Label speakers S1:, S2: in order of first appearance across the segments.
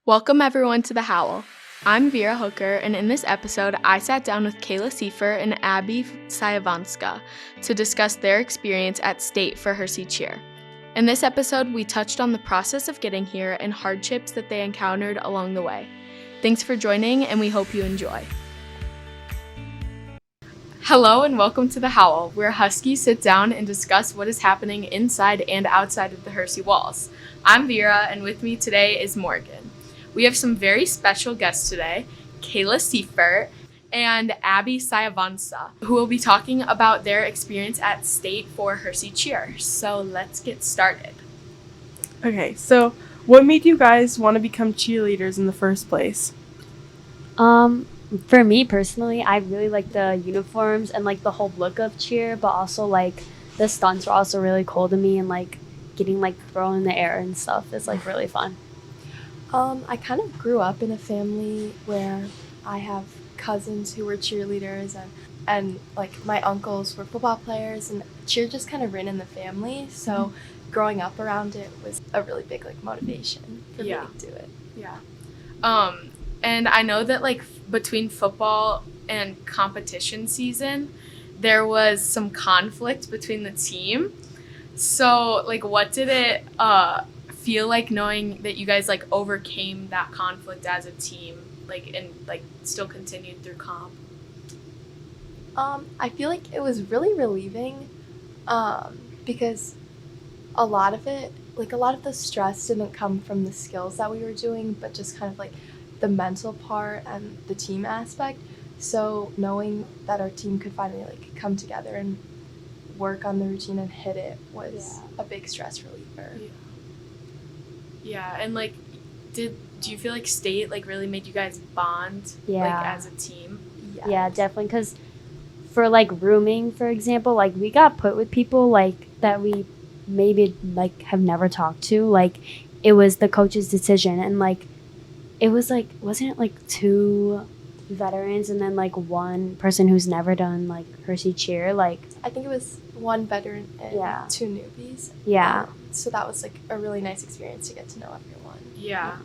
S1: Welcome everyone to The Howl. I'm Vera Hooker, and in this episode, I sat down with Kayla Seifert and Abby Sayavongsa to discuss their experience at state for Hersey Cheer. In this episode, we touched on the process of getting here and hardships that they encountered along the way. Thanks for joining, and we hope you enjoy. Hello and welcome to The Howl, where Huskies sit down and discuss what is happening inside and outside of the Hersey walls. I'm Vera, and with me today is Morgen. We have some very special guests today, Kayla Seifert and Abby Sayavongsa, who will be talking about their experience at state for Hersey Cheer. So let's get started.
S2: Okay, so what made you guys want to become cheerleaders in the first place?
S3: For me personally, I really like the uniforms and like the whole look of cheer, but also like the stunts were also really cool to me, and like getting like thrown in the air and stuff is like really fun.
S4: I kind of grew up in a family where I have cousins who were cheerleaders and like my uncles were football players, and cheer just kind of ran in the family. So growing up around it was a really big like motivation for me to do it.
S1: Yeah. And I know that like between football and competition season, there was some conflict between the team. So like what did it feel like knowing that you guys like overcame that conflict as a team, like and like still continued through comp?
S4: I feel like it was really relieving because a lot of the stress didn't come from the skills that we were doing, but just kind of like the mental part and the team aspect. So knowing that our team could finally like come together and work on the routine and hit it was a big stress reliever.
S1: Yeah, and like do you feel like state like really made you guys bond like as a team?
S3: Yeah, definitely, because for like rooming, for example, like we got put with people like that we maybe like have never talked to. Like it was the coach's decision, and like it was like, wasn't it like 2 veterans and then like 1 person who's never done like Hersey Cheer? Like
S4: I think it was 1 veteran and 2 newbies.
S3: Yeah.
S4: So that was like a really nice experience to get to know everyone.
S1: Yeah.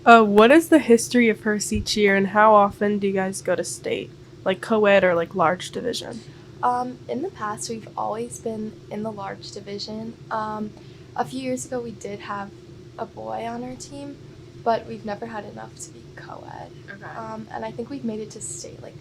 S2: What is the history of Hersey Cheer and how often do you guys go to state? Like co-ed or like large division?
S4: In the past, we've always been in the large division. A few years ago, we did have a boy on our team, but we've never had enough to be co-ed.
S1: Okay.
S4: And I think we've made it to state like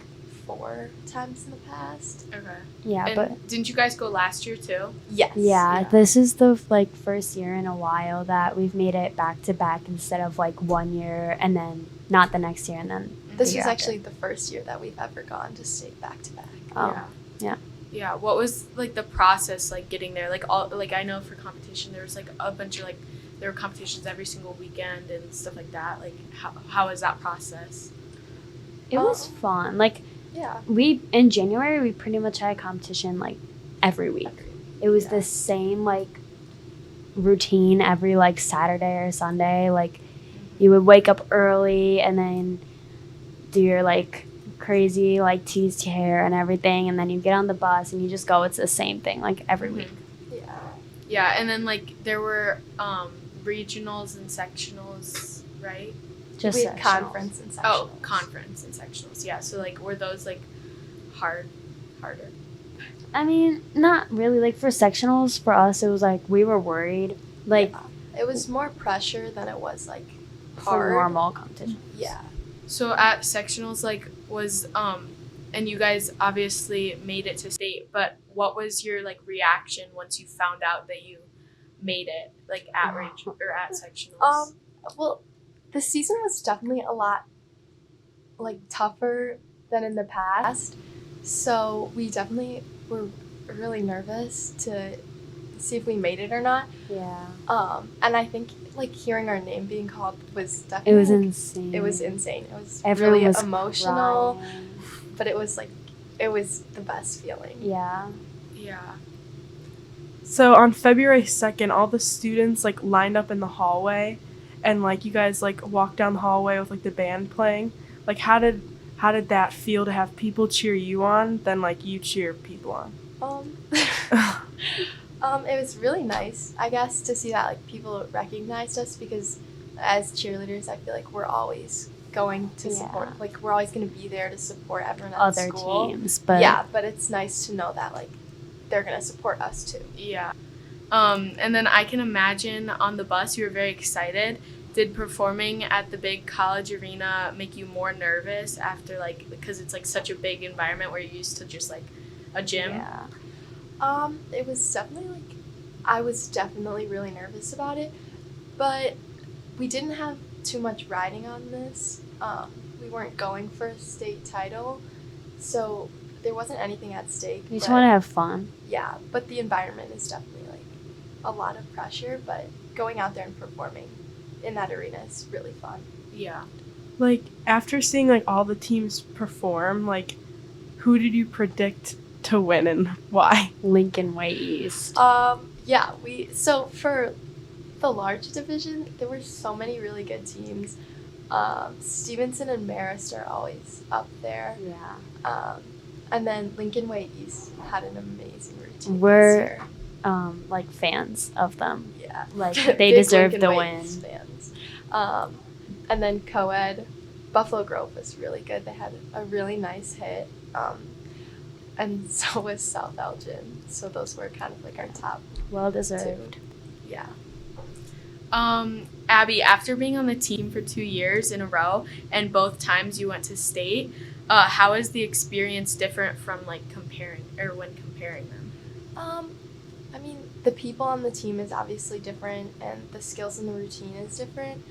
S4: 4 times in the past.
S1: Okay.
S3: Yeah,
S1: and
S3: but
S1: didn't you guys go last year too?
S4: Yes.
S3: Yeah, this is the like first year in a while that we've made it back to back instead of like 1 year and then not the next year and then
S4: This
S3: the
S4: was
S3: year
S4: actually the first year that we've ever gone to state back to back.
S1: Yeah. What was like the process like getting there? Like all like I know for competition there was like a bunch of like there were competitions every single weekend and stuff like that. Like how was that process?
S3: It was fun. Like we in January we pretty much had a competition like every week. It was the same like routine every like Saturday or Sunday. Like you would wake up early and then do your like crazy like teased hair and everything, and then you get on the bus and you just go. It's the same thing like every week.
S1: Yeah, and then like there were regionals and sectionals, right?
S4: We had conference and sectionals.
S1: Oh, conference and sectionals. Yeah, so like were those like harder?
S3: I mean, not really. Like for sectionals, for us, it was like we were worried. Like
S4: it was more pressure than it was like
S3: for normal competition.
S4: Yeah.
S1: So at sectionals, like was and you guys obviously made it to state, but what was your like reaction once you found out that you made it like at region or at sectionals?
S4: Well, the season was definitely a lot like tougher than in the past, so we definitely were really nervous to see if we made it or not. And I think like hearing our name being called was definitely
S3: insane.
S4: It was insane. It was
S3: Everyone
S4: really
S3: was
S4: emotional,
S3: crying.
S4: but it was the best feeling.
S1: Yeah.
S2: So on February 2nd, all the students like lined up in the hallway and like you guys like walked down the hallway with like the band playing. Like how did that feel to have people cheer you on then like you cheer people on?
S4: It was really nice, I guess, to see that like people recognized us because as cheerleaders, I feel like we're always going to support, like we're always going to be there to support everyone at
S3: other
S4: school.
S3: teams, but
S4: yeah, but it's nice to know that like they're going to support us too.
S1: Yeah. And then I can imagine on the bus you were very excited. Did performing at the big college arena make you more nervous after, like, because it's like such a big environment where you're used to just like a gym?
S3: Yeah.
S4: It was definitely like, I was definitely really nervous about it, but we didn't have too much riding on this. We weren't going for a state title, so there wasn't anything at stake.
S3: You just want to have fun.
S4: Yeah, but the environment is definitely like a lot of pressure, but going out there and performing in that arena is really fun.
S1: Yeah.
S2: Like, after seeing, like, all the teams perform, like, who did you predict to win and why?
S3: Lincoln Way East.
S4: Yeah, so for the large division, there were so many really good teams. Stevenson and Marist are always up there.
S3: Yeah.
S4: And then Lincoln Way East had an amazing routine
S3: We're
S4: this year.
S3: like fans of them.
S4: Yeah.
S3: Like they
S4: Big
S3: deserve
S4: Lincoln
S3: the
S4: Way
S3: win.
S4: East fans. And then co-ed, Buffalo Grove was really good. They had a really nice hit. And so was South Elgin. So those were kind of like our top
S3: Well deserved.
S4: two. Yeah.
S1: Abby, after being on the team for 2 years in a row and both times you went to state, how is the experience different from like when comparing them?
S4: I mean, the people on the team is obviously different, and the skills and the routine is different.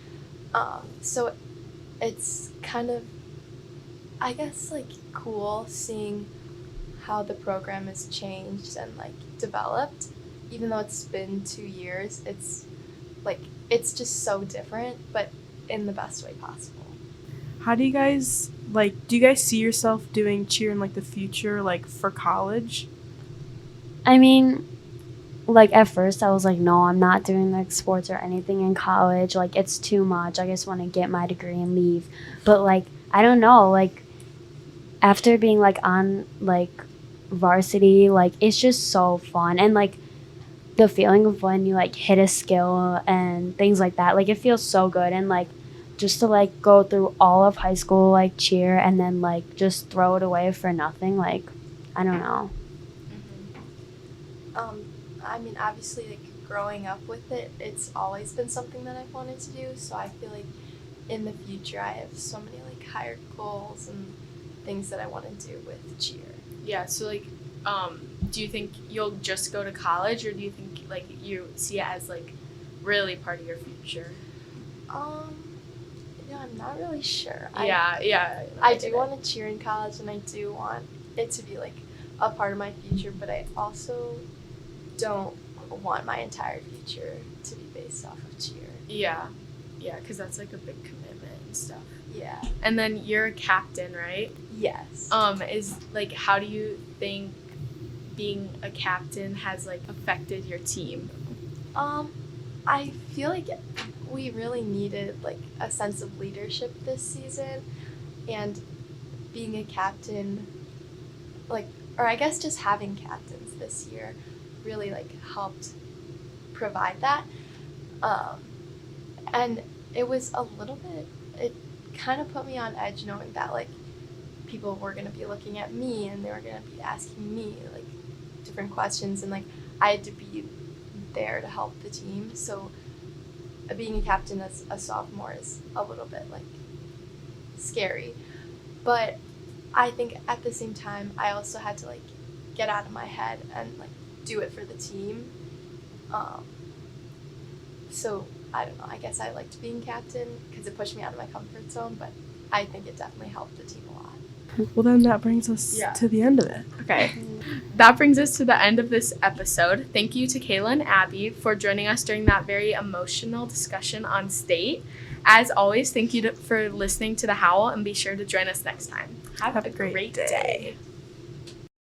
S4: So it's kind of, I guess, like cool seeing how the program has changed and like developed. Even though it's been 2 years, it's just so different, but in the best way possible.
S2: How do you guys, like, do you guys see yourself doing cheer in, like, the future, like, for college?
S3: I mean, like at first I was like, no, I'm not doing like sports or anything in college. Like it's too much. I just want to get my degree and leave. But like, I don't know, like after being like on like varsity, like it's just so fun. And like the feeling of when you like hit a skill and things like that, like it feels so good. And like just to like go through all of high school like cheer and then like just throw it away for nothing, like I don't know.
S4: I mean, obviously, like growing up with it, it's always been something that I've wanted to do. So I feel like in the future, I have so many like higher goals and things that I want to do with cheer.
S1: Yeah. So like, do you think you'll just go to college, or do you think like you see it as like really part of your future?
S4: I'm not really sure.
S1: Yeah.
S4: I do want to cheer in college, and I do want it to be like a part of my future, but I also don't want my entire future to be based off of cheer.
S1: Yeah, because that's like a big commitment and stuff.
S4: Yeah.
S1: And then you're a captain, right?
S4: Yes.
S1: Is like, how do you think being a captain has like affected your team?
S4: I feel like we really needed like a sense of leadership this season, and being a captain, like, or I guess just having captains this year really like helped provide that. And it was a little bit, it kind of put me on edge knowing that like people were going to be looking at me and they were going to be asking me like different questions, and like I had to be there to help the team. So being a captain as a sophomore is a little bit like scary, but I think at the same time I also had to like get out of my head and like do it for the team. So I don't know, I guess I liked being captain because it pushed me out of my comfort zone, but I think it definitely helped the team a lot.
S2: Well, then that brings us to the end of it.
S1: Okay. That brings us to the end of this episode. Thank you to Kayla and Abby for joining us during that very emotional discussion on state. As always, thank you for listening to The Howl, and be sure to join us next time. Have a great day.